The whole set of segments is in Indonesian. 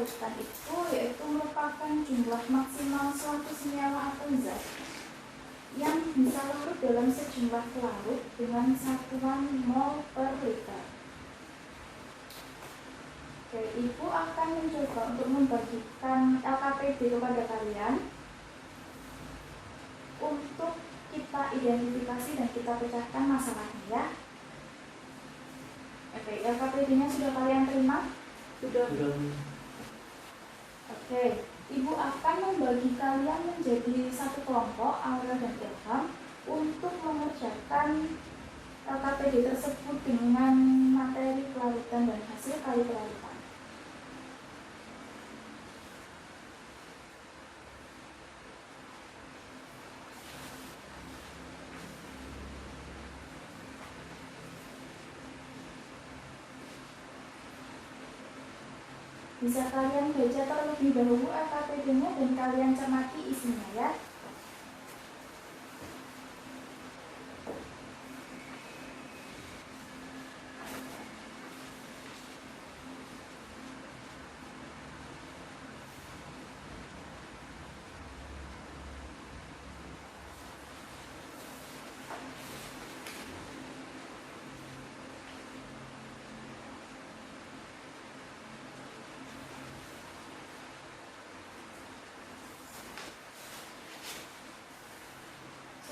larutan itu yaitu merupakan jumlah maksimal suatu senyawa atau zat yang bisa larut dalam sejumlah pelarut dengan satuan mol per liter. Oke, Ibu akan mencoba untuk membagikan LKPD kepada kalian untuk kita identifikasi dan kita pecahkan masalahnya ya. Oke, LKPD-nya sudah kalian terima? Sudah. Oke, Ibu akan membagi kalian menjadi satu kelompok, Aurel dan Ilham, untuk mengerjakan LKPD tersebut dengan materi pelarutan dan hasil kali pelarutan. Bisa kalian baca terlebih dahulu LKPD-nya dan kalian cermati isinya ya.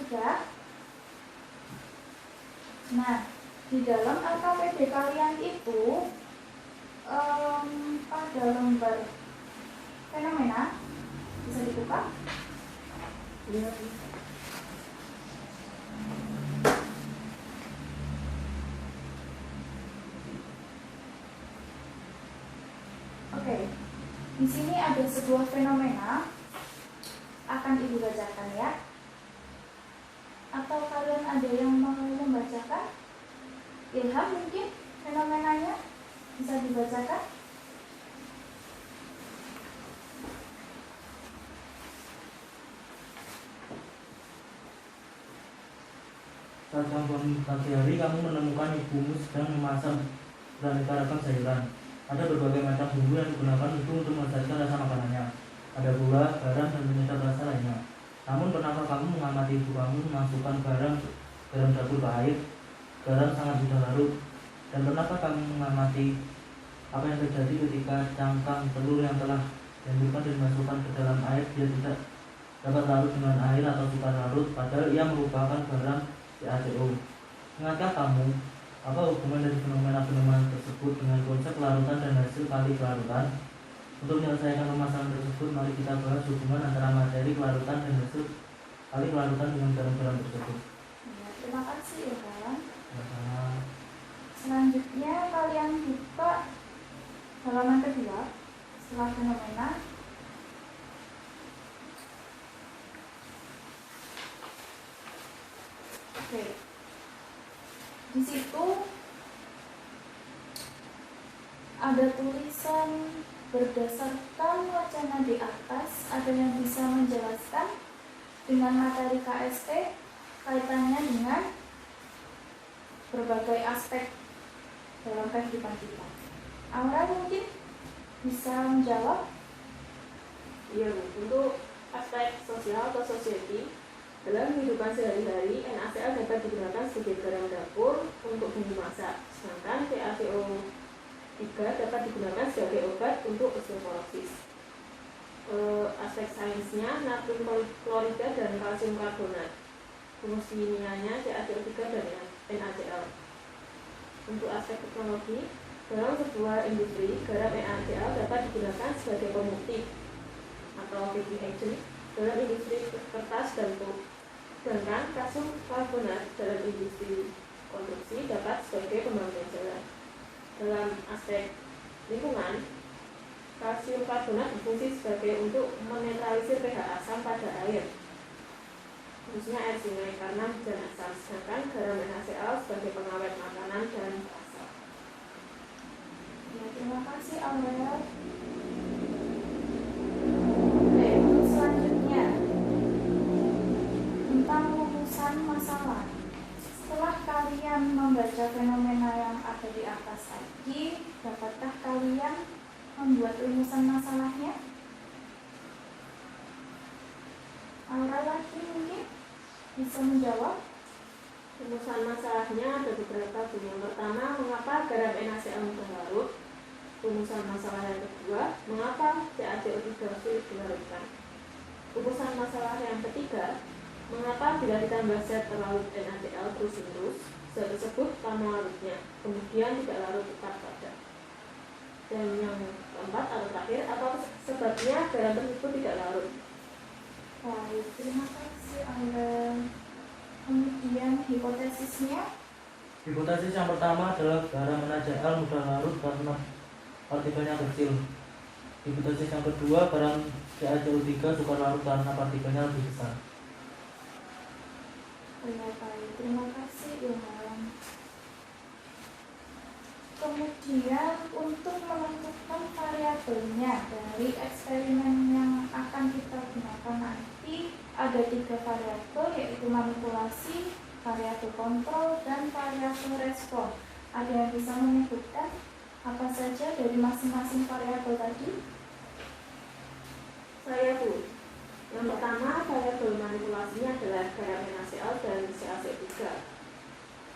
Sudah? Nah, di dalam LKPD kalian itu pada lembar fenomena bisa dibuka? Ya. Oke, di sini ada sebuah fenomena akan Ibu bacakan ya. Atau kalian ada yang mau membacakan? Ilham mungkin fenomenanya bisa dibacakan? Saat bangun pagi hari, kamu menemukan ibumu sedang memasak beraneka ragam sayuran. Ada berbagai macam bumbu yang digunakan ibu untuk melezatkan rasa makanannya. Ada gula, garam, dan penyedap rasa lainnya. Namun pernahkah kamu mengamati ibu kamu memasukkan garam dapur ke air? Garam sangat mudah larut. Dan pernahkah kamu mengamati apa yang terjadi ketika cangkang telur yang telah dihancurkan dan dimasukkan ke dalam air, dia tidak dapat larut dengan air atau sukar larut, padahal ia merupakan garam CaCO. Ingatkah kamu apa hubungan dari fenomena-fenomena tersebut dengan konsep larutan dan hasil kali kelarutan? Untuk menyelesaikan permasalahan tersebut, mari kita bahas hubungan antara materi kelarutan dan hasil kali kelarutan dengan garam-garam tersebut. Ya, terima kasih Ilham. Selanjutnya kalian buka halaman kedua setelah fenomena. Oke. Di situ ada tulisan berdasarkan wacana di atas, ada yang bisa menjelaskan dengan materi KST kaitannya dengan berbagai aspek dalam kehidupan kita. Aura mungkin bisa menjawab? Iya, untuk aspek sosial atau society, dalam kehidupan sehari-hari, NaCl dapat digunakan sebagai garam dapur untuk bumbu masak, sedangkan CaCO3 dapat digunakan sebagai obat untuk osteoporosis. Aspek sainsnya, natrium klorida dan kalsium karbonat. Rumus kimianya CaCO3 dan NaCl. Untuk aspek teknologi, dalam sebuah industri, garam NaCl dapat digunakan sebagai pemutih atau baking agent dalam industri kertas dan pulp. Sedangkan kalsium karbonat dalam industri konstruksi dapat sebagai pembangunan jalan. Dalam aspek lingkungan, kalsium karbonat berfungsi sebagai untuk menetralisir pH asam pada air, khususnya air sungai karena hujan asam. Sedangkan garam NaCl sebagai pengawet makanan dan rasa. Ya, terima kasih Aurel. Oke, untuk selanjutnya tentang rumusan masalah. Setelah kalian membaca fenomena yang ada di atas tadi, dapatkah kalian membuat rumusan masalahnya? Aura lagi mungkin bisa menjawab. Rumusan masalahnya ada beberapa. Yang pertama, mengapa garam NaCl mudah larut? Rumusan masalah yang kedua, mengapa CaCO3 sulit dilarutkan? Rumusan masalah yang ketiga, mengapa bila ditambah zat terlarut NaCl terus-menerus, zat tersebut lama larutnya, kemudian tidak larut tetap padat. Dan yang keempat atau terakhir, apa sebabnya garam tersebut tidak larut? Baik, terima kasih Anda. Kemudian hipotesisnya? Hipotesis yang pertama adalah garam NaCl mudah larut karena partikelnya kecil. Hipotesis yang kedua, garam CaCO3 sukar larut karena partikelnya lebih besar. Baik, terima kasih Ilham. Kemudian untuk menentukan variabelnya dari eksperimen yang akan kita gunakan nanti ada 3 variabel, yaitu manipulasi, variabel kontrol, dan variabel respon. Ada yang bisa menyebutkan apa saja dari masing-masing variabel tadi? Saya Bu. Yang pertama, variabel manipulasinya adalah garam NaCl dan CaCO3,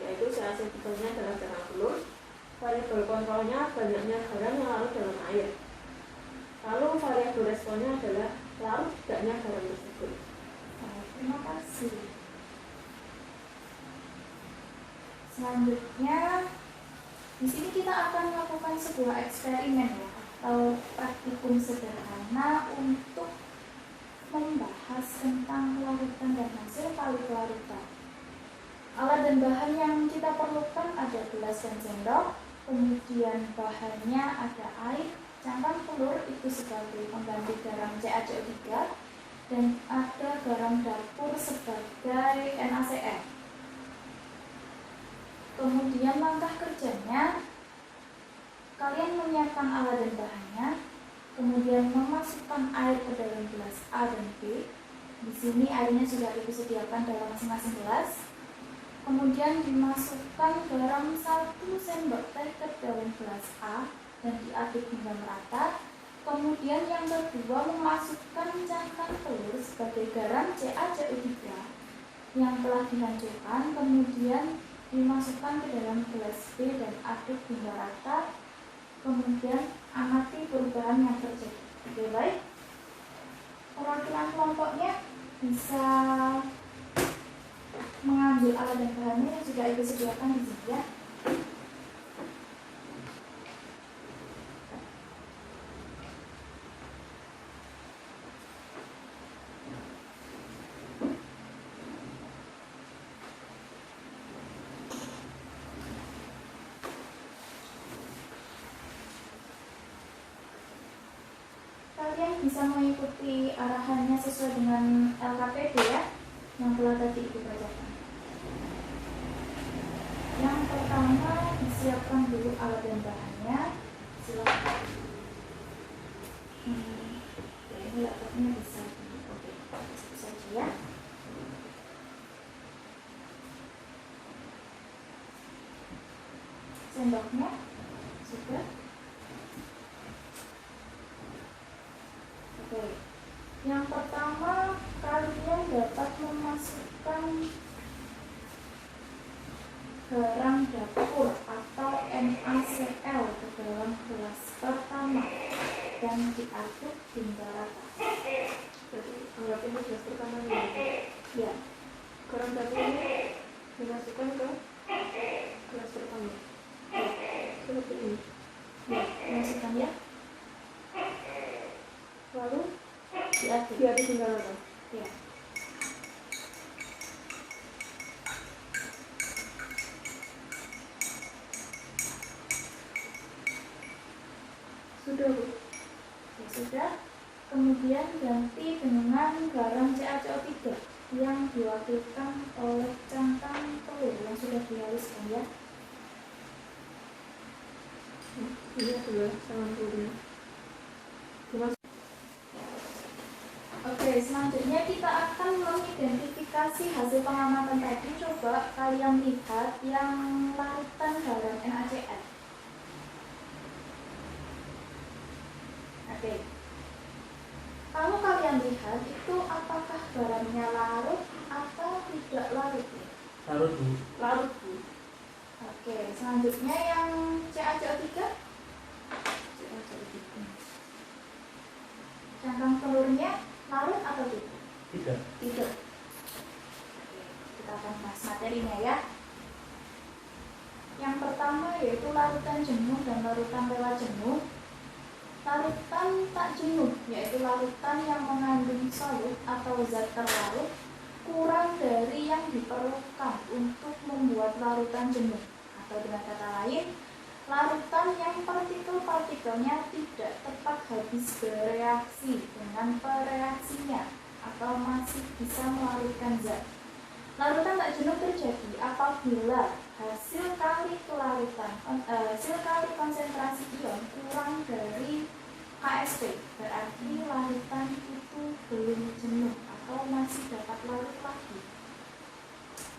yaitu CaCO3-nya adalah garam telur. Variabel kontrolnya banyaknya garam yang larut dalam air. Lalu variabel responnya adalah larut tidaknya garam tersebut. Terima kasih. Selanjutnya, di sini kita akan melakukan sebuah eksperimen ya, atau praktikum sederhana untuk membahas tentang larutan dan hasil larutan. Alat dan bahan yang kita perlukan ada gelas dan sendok, kemudian bahannya ada air, cangkang telur itu sebagai pengganti garam CaCO3, dan ada garam dapur sebagai NaCl. Kemudian langkah kerjanya, kalian menyiapkan alat dan bahannya, kemudian memasukkan air ke dalam gelas A dan B. Di sini airnya sudah disediakan dalam masing-masing gelas. Kemudian dimasukkan garam 1 sendok teh ke dalam gelas A dan diaduk hingga merata. Kemudian yang kedua, memasukkan cangkang telur sebagai garam CaCO3 yang telah dihancurkan, kemudian dimasukkan ke dalam gelas B dan aduk hingga rata. Kemudian amati perubahan yang terjadi. Oke, baik. Perwakilan kelompoknya bisa mengambil alat dan bahannya yang sudah disediakan di sini ya. Kalian bisa mengikuti arahannya sesuai dengan LKPD ya, yang telah tadi Ibu bacakan. Yang pertama, disiapkan dulu alat dan bahannya. Silakan. Ini laptopnya bisa. Oke, itu saja ya. Sendoknya sudah. Oke. Yang pertama, kalian dapat memasukkan garam dapur atau NaCl ke dalam gelas pertama dan diaduk hingga rata. Jadi anggap ini gelas pertama ya. Ya, Garam dapur ini dimasukkan ke gelas pertama. Seperti ini. ya, masukkan ya. Lalu Diaduk. diaduk hingga rata. Ya. Sudah Bu. Ya sudah. Kemudian ganti dengan garam CaCO3 yang diwakilkan oleh cangkang telur yang sudah dihaluskan ya. Ini adalah tangan telurnya. Oke, selanjutnya kita akan mengidentifikasi hasil pengamatan tadi. Coba kalian lihat yang larutan garam NaCl. Oke. Kalau kalian lihat itu apakah garamnya larut atau tidak larut? Larut, Bu. Larut, Bu. Oke, selanjutnya yang CaCO3. Cangkang telurnya larut atau tidak? Tidak. Tidak. Oke, kita akan bahas materinya ya. Yang pertama yaitu larutan jenuh dan larutan lewat jenuh. Larutan tak jenuh yaitu larutan yang mengandung solut atau zat terlarut kurang dari yang diperlukan untuk membuat larutan jenuh. Atau dengan kata lain, larutan yang partikel-partikelnya tidak tepat habis bereaksi dengan pereaksinya atau masih bisa melarutkan zat. Larutan tak jenuh terjadi apabila hasil kali konsentrasi ion kurang dari KSP, berarti larutan itu belum jenuh atau masih dapat larut lagi.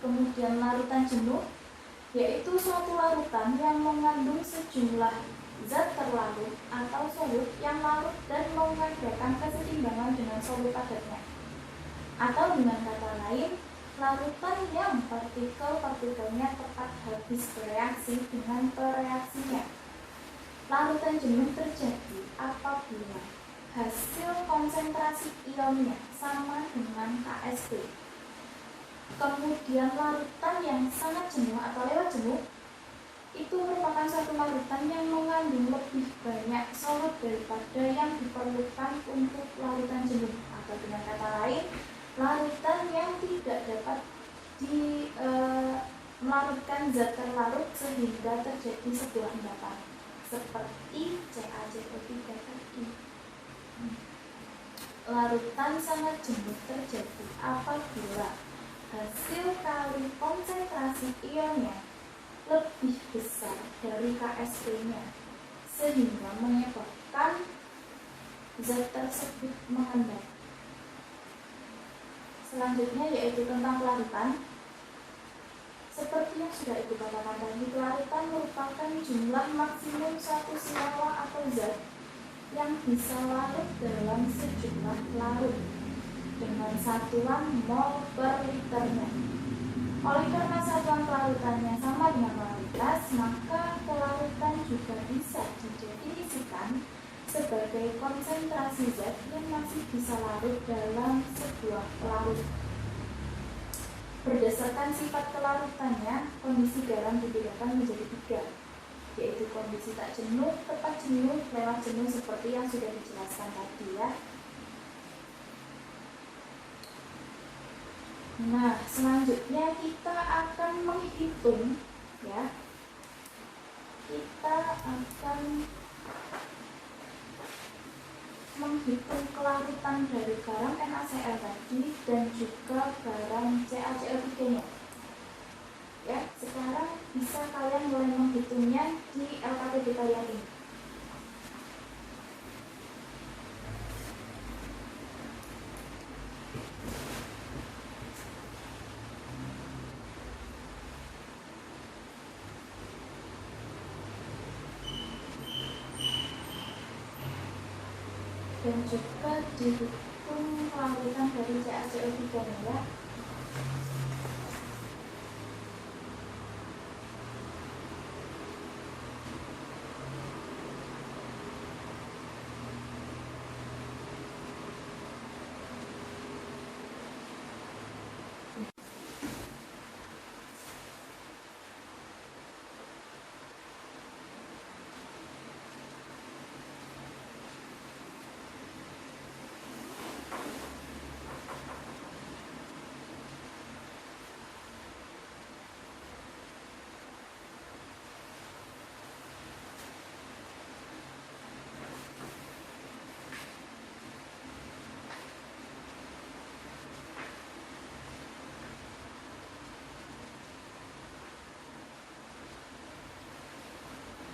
Kemudian larutan jenuh yaitu suatu larutan yang mengandung sejumlah zat terlarut atau solut yang larut dan mengadakan keseimbangan dengan solut padatnya. Atau dengan kata lain, larutan yang partikel-partikelnya tepat habis bereaksi dengan pereaksinya. Larutan jenuh terjadi apabila hasil konsentrasi ionnya sama dengan KSP. Kemudian larutan yang sangat jenuh atau lewat jenuh itu merupakan suatu larutan yang mengandung lebih banyak solut daripada yang diperlukan untuk larutan jenuh. Atau dengan kata lain, larutan yang tidak dapat melarutkan zat terlarut sehingga terjadi sebuah endapan seperti CaCO3 tadi. Larutan sangat jenuh terjadi apabila hasil kali konsentrasi ionnya lebih besar dari KSP-nya sehingga menyebabkan zat tersebut mengendap. Selanjutnya yaitu tentang kelarutan. Seperti yang sudah Ibu katakan tadi, kelarutan merupakan jumlah maksimum satu senyawa atau zat yang bisa larut dalam sejumlah larut dengan satuan mol per liternya. Oleh karena satuan kelarutannya sama dengan molaritas, maka kelarutan juga bisa didefinisikan sebagai konsentrasi zat yang masih bisa larut dalam sebuah larut. Berdasarkan sifat kelarutannya, kondisi garam dibedakan menjadi 3, yaitu kondisi tak jenuh, tepat jenuh, lewat jenuh seperti yang sudah dijelaskan tadi ya. Nah, selanjutnya kita akan menghitung ya. Kita akan menghitung kelarutan dari garam NaCl tadi dan juga garam CaCO3-nya. Ya, sekarang bisa kalian mulai menghitungnya di LKPD kalian ini. Dan juga dihitung kelarutan dari CaCO3 ya.